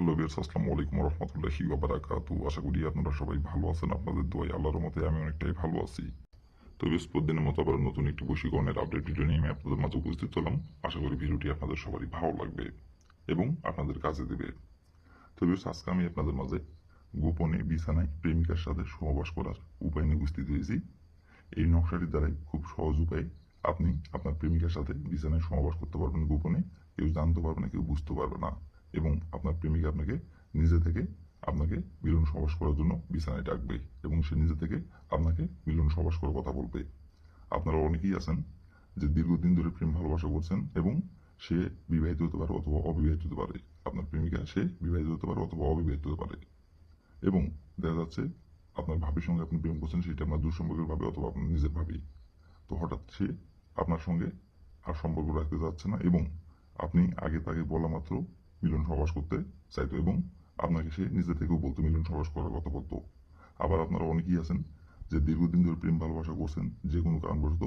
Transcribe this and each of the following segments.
Hello viewers, আসসালামু আলাইকুম ওয়া রাহমাতুল্লাহি ওয়া বারাকাতুহু। আশা করি আপনারা সবাই ভালো আছেন। আপনাদের দোয়ায় আল্লাহর রহমতে আমি অনেকটাই ভালো আছি। তো ভিউয়ার্স, প্রতিদিনের মতো আবার নতুন একটি বশীকরণের আপডেট ভিডিও নিয়ে আমি আপনাদের মাঝে উপস্থিত হলাম। আশা করি ভিডিওটি আপনাদের সবারই ভালো লাগবে এবং আপনাদের কাজে দেবে। তো ভিউয়ার্স, আজকে আমি আপনাদের মাঝে গোপনে বিছানায় প্রেমিকার সাথে সহবাস করার উপায় নিয়ে উপস্থিত হয়েছি। এই নকশাটির দ্বারাই খুব সহজ উপায়ে আপনি আপনার প্রেমিকার সাথে বিছানায় সহবাস করতে পারবেন গোপনে। কেউ জানতে পারবে না, কেউ বুঝতে পারবে না, এবং আপনার প্রেমিকা আপনাকে নিজে থেকে আপনাকে মিলন সহবাস করার জন্য বিছানায় ডাকবে এবং সে নিজে থেকে আপনাকে মিলন সহবাস করার কথা বলবে। আপনারা অনেকেই আছেন যে দীর্ঘদিন ধরে প্রেম ভালোবাসা করছেন এবং সে বিবাহিত হতে পারে অথবা অবিবাহিত হতে পারে। আপনার প্রেমিকা সে বিবাহিত হতে পারে অথবা অবিবাহিত হতে পারে, এবং দেখা যাচ্ছে আপনার ভাবির সঙ্গে আপনি প্রেম করছেন, সেটা আপনার দুঃসম্পর্কের ভাবে অথবা আপনার নিজের ভাবি। তো হঠাৎ সে আপনার সঙ্গে আর সম্পর্ক রাখতে চাচ্ছে না এবং আপনি আগে তাকে বলা মাত্র মিলন সহবাস করতে চাইতো, এবং আপনাকে সে নিজে থেকেও বলতো মিলন সহবাস করার কথা বলতো। আবার আপনারা অনেকেই আছেন যে দীর্ঘদিন ধরে প্রেম ভালোবাসা করছেন, যে কোনো কারণবশত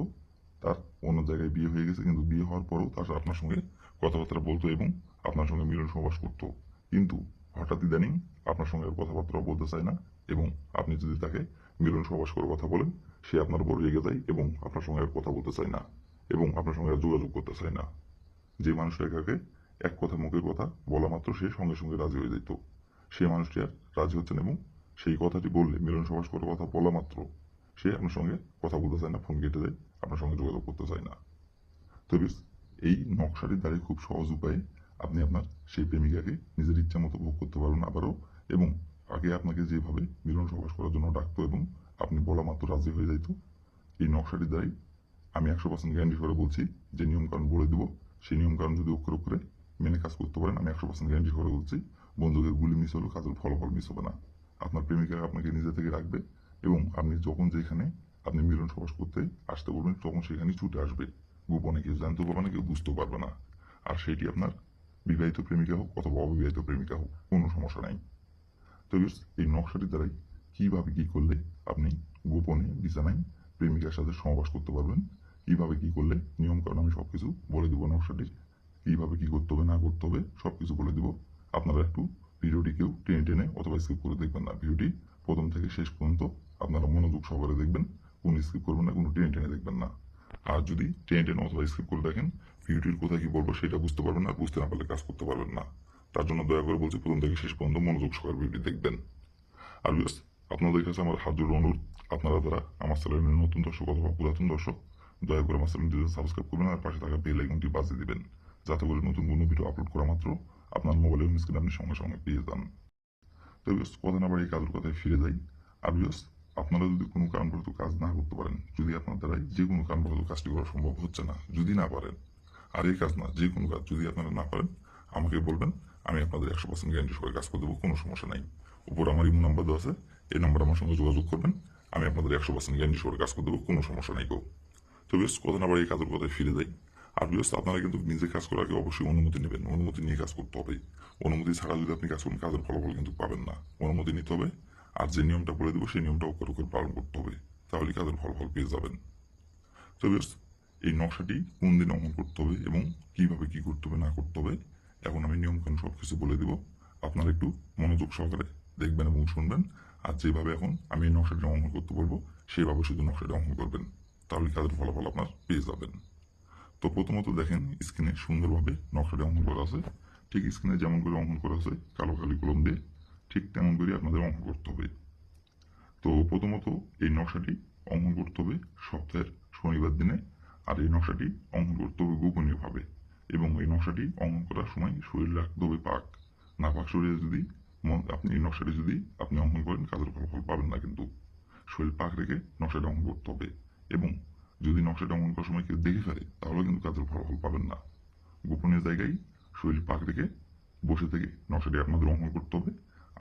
তার অন্য জায়গায় বিয়ে হয়ে গেছে, কিন্তু বিয়ে হওয়ার পরেও তার আপনার সঙ্গে কথাবার্তা বলতো এবং আপনার সঙ্গে মিলন সহবাস করতো, কিন্তু হঠাৎ ইদানিং আপনার সঙ্গে আর কথাবার্তা বলতে চায় না, এবং আপনি যদি তাকে মিলন সহবাস করার কথা বলেন সে আপনার উপর রেগে যায় এবং আপনার সঙ্গে আর কথা বলতে চায় না এবং আপনার সঙ্গে আর যোগাযোগ করতে চায় না। যে মানুষটাকে এক কথা মুখের কথা বলা মাত্র সে সঙ্গে সঙ্গে রাজি হয়ে যেত, সেই মানুষটি আর রাজি হচ্ছেন, এবং সেই কথাটি বললে মিলন সমাস করার কথা বলা মাত্র সে আপনার সঙ্গে কথা বলতে চায় না, ফোন কেটে দেয়, আপনার সঙ্গে যোগাযোগ করতে চায় না। তো এই নকশাটির দ্বারাই খুব সহজ উপায়ে আপনি আপনার সেই প্রেমিকাকে নিজের ইচ্ছা মতো ভোগ করতে পারবেন আবারও, এবং আগে আপনাকে যেভাবে মিলন সমাস করার জন্য ডাকতো এবং আপনি বলা মাত্র রাজি হয়ে যাইতো, এই নকশাটির দ্বারাই আমি 100% গ্যারান্টি করে বলছি যে নিয়মকানুন বলে দিব, সেই নিয়মকানুন যদি অক্ষরে অক্ষরে মেনে কাজ করতে পারেন, আমি 100% গ্যারান্টি করে বলছি বন্ধুদের গুলি মিস হলেও কাজের ফলাফল মিস হবে না। আপনার প্রেমিকা আপনাকে নিজে থেকে রাখবে এবং আপনি যখন যেখানে আপনি মিলন সহবাস করতে আসতে বলবেন তখন সেখানেই ছুটে আসবে। গোপনে কেউ জানতেও পারবে না, কেউ বুঝতেও পারবে না। আর সেটি আপনার বিবাহিত প্রেমিকা হোক অথবা অবিবাহিত প্রেমিকা হোক, কোনো সমস্যা নাই। তো এই নকশাটির দ্বারাই কিভাবে কি করলে আপনি গোপনে বিছানায় প্রেমিকার সাথে সহবাস করতে পারবেন, কিভাবে কি করলে নিয়ম কারণ আমি সবকিছু বলে দিব, নকশাটির কিভাবে কি করতে হবে না করতে হবে সবকিছু বলে দিব। আপনারা একটু ভিডিওটি কেউ টেনে টেনে অথবা স্কিপ করে দেখবেন না, ভিডিওটি প্রথম থেকে শেষ পর্যন্ত আপনারা মনোযোগ সহকারে দেখবেন, কোনো স্কিপ করবেন না, কোনো টেনে টেনে দেখবেন না। আর যদি টেনে টেনে অথবা স্কিপ করে দেখেন ভিডিওটির কোথায় কি বলবো সেটা বুঝতে পারবেন না, বুঝতে না পারলে কাজ করতে পারবেন না। তার জন্য দয়া করে বলছি প্রথম থেকে শেষ পর্যন্ত মনোযোগ সহকারে ভিডিও দেখবেন। আর আপনাদের কাছে আমার হাত জোড় অনুরোধ, আপনারা যারা আমার চ্যানেলের নতুন দর্শক অথবা পুরাতন দর্শক, দয়া করে আমার চ্যানেলটি সাবস্ক্রাইব করবেন আর পাশে থাকা বেল আইকনটি বাজিয়ে দিবেন, যাতে করে নতুন কোনো ভিডিও আপলোড করা মাত্র আপনার মোবাইলের স্ক্রিনে আপনি সঙ্গে সঙ্গে পেয়ে যান। তো কথা না বাড়ি কাজের কথায় ফিরে যাই। আর আপনারা যদি কোনো কারণবশত কাজ না করতে পারেন, যদি আপনার দ্বারাই যে কোনো কারণবশত কাজটি করা সম্ভব হচ্ছে না, যদি না পারেন, আর এই কাজ না যে কোনো কাজ যদি আপনারা না পারেন আমাকে বলবেন, আমি আপনাদের 100% গ্যারান্টি সহকারে কাজ করে দেবো, কোনো সমস্যা নাই। উপর আমার ইমো নাম্বার দেওয়া আছে, এই নাম্বার আমার সঙ্গে যোগাযোগ করবেন, আমি আপনাদের 100% গ্যারান্টি সহকারে কাজ করে দেবো, কোনো সমস্যা নাই গো। তো কথা না বাড়ি এই কাজের কথায় ফিরে যাই। আর আপনারা কিন্তু নিজে কাজ করার আগে অবশ্যই অনুমতি নেবেন, অনুমতি নিয়ে কাজ করতে হবে। অনুমতি ছাড়া যদি আপনি কাজ করেন কাজের ফলাফল কিন্তু পাবেন না, অনুমতি নিতে হবে। আর যে নিয়মটা বলে দেবো সেই নিয়মটা অক্ষর অক্ষর পালন করতে হবে, তাহলে কাজের ফলাফল পেয়ে যাবেন। তো এই নকশাটি কোন দিন অঙ্কন করতে হবে এবং কিভাবে কি করতে হবে না করতে হবে এখন আমি নিয়মকানুন সব কিছু বলে দেব, আপনারা একটু মনোযোগ সহকারে দেখবেন এবং শুনবেন। আর যেভাবে এখন আমি এই নকশাটি অঙ্কন করতে বলবো সেভাবে শুধু নকশাটি অঙ্কন করবেন, তাহলে কাজের ফলাফল আপনার পেয়ে যাবেন। তো প্রথমত দেখেন স্ক্রিনে সুন্দরভাবে নকশাটি অঙ্কন করা আছে, ঠিক স্ক্রিনে যেমন করে অঙ্কন করা আছে কালো কালি কলম দিয়ে, ঠিক তেমন করে আপনাদের অঙ্কন করতে হবে। তো প্রথমত এই নকশাটি অঙ্কন করতে হবে সপ্তাহের শনিবার দিনে, আর এই নকশাটি অঙ্কন করতে হবে গোপনীয়ভাবে, এবং এই নকশাটি অঙ্কন করার সময় শরীর রাখতে হবে পাক। না পাক শরীরে যদি আপনি এই নকশাটি যদি আপনি অঙ্কন করেন কাজের ফলাফল পাবেন না, কিন্তু শরীর পাক রেখে নকশাটা অঙ্কন করতে হবে, এবং যদি নকশাটা অঙ্কন করার সময় কেউ দেখে ফেলে তাহলে কিন্তু কাজের ফলাফল পাবেন না। গোপনীয় জায়গায় শরীর পাক রেখে বসে থেকে নকশাটি আপনাদের অঙ্কন করতে হবে।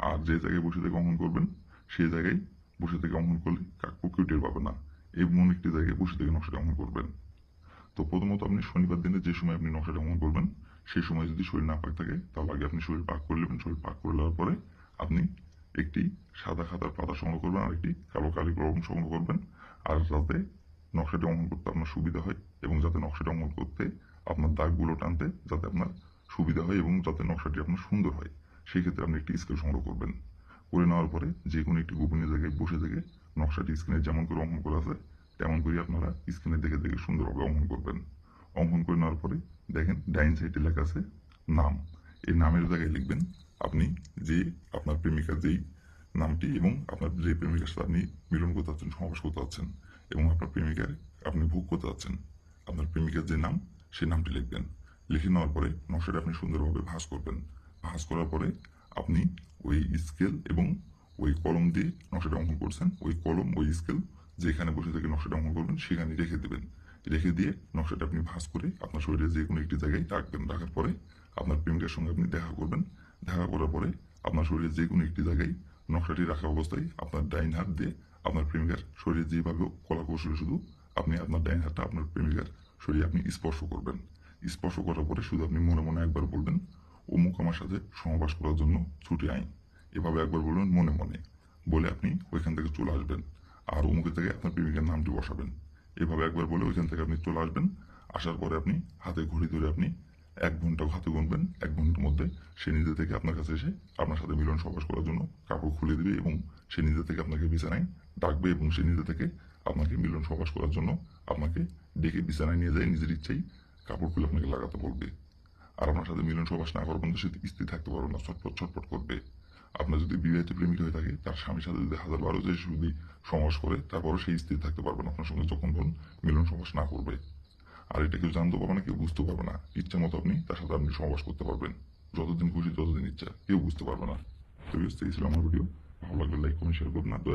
আর যে জায়গায় বসে থেকে অঙ্কন করবেন সেই জায়গায় বসে থেকে অঙ্কন করলে কাকপক্ষেও টের পাবে না, এমন একটি জায়গায় বসে থেকে নকশাটা অঙ্কন করবেন। তো প্রথমত আপনি শনিবার দিনে যে সময় আপনি নকশাটা অঙ্কন করবেন সেই সময় যদি শরীর না পাক থাকে তাহলে আগে আপনি শরীর পাক করে নেবেন, শরীর পাক করে নেওয়ার পরে আপনি একটি সাদা খাতার পাতা সংগ্রহ করবেন আর একটি কালো কালি কলম সংগ্রহ করবেন। আর যাতে নকশাটি অঙ্কন করতে আপনার সুবিধা হয় এবং যাতে নকশাটি অঙ্কন করতে আপনার দাগগুলো টানতে যাতে আপনার সুবিধা হয় এবং যাতে নকশাটি আপনার সুন্দর হয়, সেই ক্ষেত্রে আপনি একটি স্কেল সংগ্রহ করবেন। করে নেওয়ার পরে যে কোনো একটি গোপনীয় জায়গায় বসে থেকে নকশাটি স্ক্রিনে যেমন করে অঙ্কন করা আছে তেমন করে আপনারা স্ক্রিনে দেখে দেখে সুন্দরভাবে অঙ্কন করবেন। অঙ্কন করে নেওয়ার পরে দেখেন ডাইন সাইডে লেখা আছে নাম। এই নামের জায়গায় লিখবেন আপনি যে আপনার প্রেমিকার যেই নামটি এবং আপনার যে প্রেমিকার সাথে আপনি মিলন করতে চাচ্ছেন, সমাবেশ করতে চাচ্ছেন এবং আপনার প্রেমিকার আপনি ভোগ করতে চাচ্ছেন, আপনার প্রেমিকার যে নাম সেই নামটি লিখবেন। লিখে নেওয়ার পরে নকশাটা আপনি সুন্দরভাবে ভাঁজ করবেন। ভাঁজ করার পরে আপনি ওই স্কেল এবং ওই কলম দিয়ে নকশাটা অঙ্কন করছেন, ওই কলম ওই স্কেল যেখানে বসে থেকে নকশাটা অঙ্কন করবেন সেখানে রেখে দেবেন। রেখে দিয়ে নকশাটা আপনি ভাঁজ করে আপনার শরীরে যে কোনো একটি জায়গায় রাখবেন। রাখার পরে আপনার প্রেমিকার সঙ্গে আপনি দেখা করবেন। দেখা করার পরে আপনার শরীরে যে কোনো একটি জায়গায় নকশাটি রাখা অবস্থায় আপনার ডাইন হাত দিয়ে আপনার প্রেমিকার শরীরে যেভাবে কলা কৌশলে শুধু আপনি আপনার ডাইন হাতটা আপনার প্রেমিকার শরীরে আপনি স্পর্শ করবেন। স্পর্শ করার পরে শুধু আপনি মনে মনে একবার বলবেন অমুক আমার সাথে সহবাস করার জন্য ছুটে আইন। এভাবে একবার বলবেন মনে মনে, বলে আপনি ওইখান থেকে চলে আসবেন। আর অমুকের জায়গায় আপনার প্রেমিকার নামটি বসাবেন। এভাবে একবার বলে ওইখান থেকে আপনি চলে আসবেন। আসার পরে আপনি হাতে ঘড়ি ধরে আপনি 1 ঘন্টা হাতে গুনবেন। 1 ঘন্টার মধ্যে সে নিজে থেকে আপনার কাছে এসে আপনার সাথে মিলন সহবাস করার জন্য কাপড় খুলে দিবে এবং সে নিজে থেকে আপনাকে বিছানায় ডাকবে এবং সে নিজে থেকে আপনাকে মিলন সহবাস করার জন্য আপনাকে ডেকে বিছানায় নিয়ে যায় নিজের ইচ্ছেই কাপড় খুলে আপনাকে লাগাতে বলবে। আর আপনার সাথে মিলন সহবাস না করার পর্যন্ত সে স্থির থাকতে পারবে না, ছটফট ছটফট করবে। আপনার যদি বিবাহিত প্রেমিক হয়ে থাকে তার স্বামীর সাথে যদি 1000 বার যে যদি সমাস করে তারপরও সেই স্থির থাকতে পারবে না আপনার সঙ্গে যখন ধরুন মিলন সমাস না করবে। আর এটা কেউ জানতে পারবে না, কেউ বুঝতে পারবে না। ইচ্ছা মতো আপনি তার সাথে আপনি সমাবাস করতে পারবেন যতদিন খুশি, যতদিন ইচ্ছা, কেউ বুঝতে পারবে না। তো এই ছিল আমার ভিডিও। ভালো লাগলে লাইক কমেন্ট শেয়ার করবেন।